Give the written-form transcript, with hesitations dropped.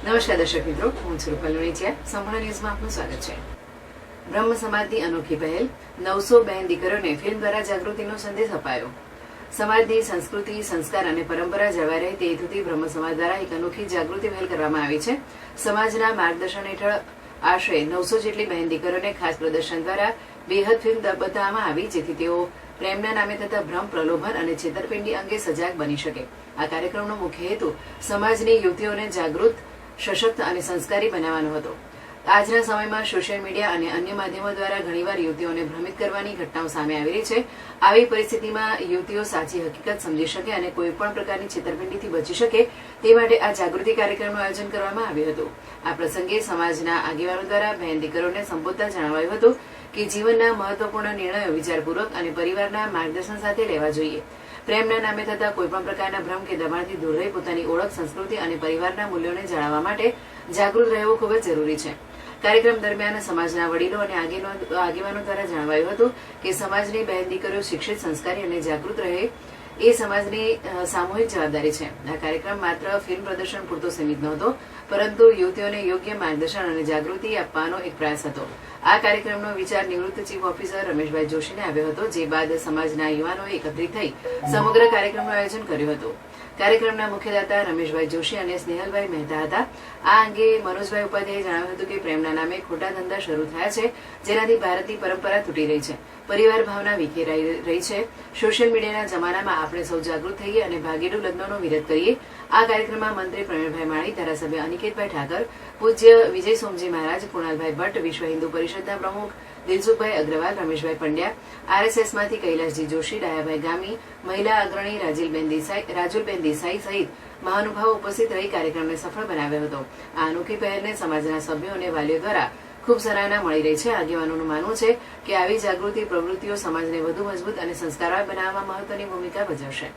નમસ્કાર દર્શક મિત્રો, હું છું રૂપલ લુણીચિયા. સંપૂર્ણ ન્યૂઝમાં આપનું સ્વાગત છે. બ્રહ્મ સમાજની અનોખી પહેલ 900 બહેન દીકરીઓને ફિલ્મ દ્વારા જાગૃતિનો સંદેશ અપાયો. સમાજની સંસ્કૃતિ, સંસ્કાર અને પરંપરા જળવાઈ રહે તે હેતુથી બ્રહ્મ સમાજ દ્વારા એક અનોખી જાગૃતિ પહેલ કરવામાં આવી છે. સમાજના માર્ગદર્શન હેઠળ આશરે 900 જેટલી બહેન દીકરીઓને ખાસ પ્રદર્શન દ્વારા બેહદ ફિલ્મ બતાવવામાં આવી, જેથી તેઓ પ્રેમના નામે થતા ભ્રમ, પ્રલોભન અને છેતરપિંડી અંગે સજાગ બની શકે. આ કાર્યક્રમનો મુખ્ય હેતુ સમાજની યુવતીઓને જાગૃત, સશક્ત અને સંસ્કારી બનાવવાનો હતો. આજના સમયમાં સોશિયલ મીડિયા અને અન્ય માધ્યમો દ્વારા ઘણીવાર યુવતીઓને ભ્રમિત કરવાની ઘટનાઓ સામે આવી રહી છે. આવી પરિસ્થિતિમાં યુવતીઓ સાચી હકીકત સમજી શકે અને કોઈપણ પ્રકારની છેતરપિંડીથી બચી શકે તે માટે આ જાગૃતિ કાર્યક્રમનું આયોજન કરવામાં આવ્યું હતું. આ પ્રસંગે સમાજના આગેવાનો દ્વારા બહેન દીકરીઓને સંબોધતા જણાવાયું હતું કે જીવનના મહત્વપૂર્ણ નિર્ણયો વિચારપૂર્વક અને પરિવારના માર્ગદર્શન સાથે લેવા જોઈએ. પ્રેમના નામે થતા કોઈપણ પ્રકારના ભ્રમ કે દબાણથી દૂર રહી પોતાની ઓળખ, સંસ્કૃતિ અને પરિવારના મૂલ્યોને જાળવવા માટે જાગૃત રહેવું ખૂબ જ જરૂરી છે. કાર્યક્રમ દરમિયાન સમાજના વડીલો અને આગેવાનો દ્વારા જણાવાયું હતું કે સમાજની બહેન દીકરીઓ શિક્ષિત, સંસ્કારી અને જાગૃત રહે એ સમાજની સામૂહિક જવાબદારી છે. આ કાર્યક્રમ માત્ર ફિલ્મ પ્રદર્શન પૂરતો સીમિત નહોતો, પરંતુ યુવતીઓને યોગ્ય માર્ગદર્શન અને જાગૃતિ આપવાનો એક પ્રયાસ હતો. આ કાર્યક્રમનો વિચાર નિવૃત્ત ચીફ ઓફિસર રમેશભાઈ જોશીને આવ્યો હતો, જે બાદ સમાજના યુવાનોએ એકત્રિત થઈ સમગ્ર કાર્યક્રમનું આયોજન કર્યું હતું. કાર્યક્રમના મુખ્યદાતા રમેશભાઈ જોશી અને સ્નેહલભાઈ મહેતા હતા. આ અંગે મનોજભાઈ ઉપાધ્યાયે જણાવ્યું હતું કે પ્રેમના નામે ખોટા ધંધા શરૂ થયા છે, જેનાથી ભારતની પરંપરા તૂટી રહી છે, પરિવાર ભાવના વિખેરાઈ રહી છે. સોશિયલ મીડિયાના જમાનામાં આપણે સૌ જાગૃત થઈએ અને ભાગેડુ લગ્નનો વિરોધ કરીએ. આ કાર્યક્રમમાં મંત્રી પ્રવીણભાઈ માળી, ધારાસભ્ય અનિકેતભાઈ ઠાકર, પૂજ્ય વિજય સોમજી મહારાજ, કુણાલભાઈ ભટ્ટ, વિશ્વ હિન્દુ પરિષદના પ્રમુખ દિલસુખભાઈ અગ્રવાલ, રમેશભાઈ પંડ્યા, આરએસએસમાંથી કૈલાસજી જોશી, ડાયાભાઈ ગામી, મહિલા અગ્રણી રાજુલબેન દેસાઈ સહિત મહાનુભાવો ઉપસ્થિત રહી કાર્યક્રમને સફળ બનાવ્યો હતો. આ અનોખી પહેલને સમાજના સભ્યો અને વાલીઓ દ્વારા ખૂબ સરાહના મળી રહી છે. આગેવાનોનું માનવું છે કે આવી જાગૃતિ પ્રવૃત્તિઓ સમાજને વધુ મજબૂત અને સંસ્કારવાન બનાવવામાં મહત્વની ભૂમિકા ભજવશે.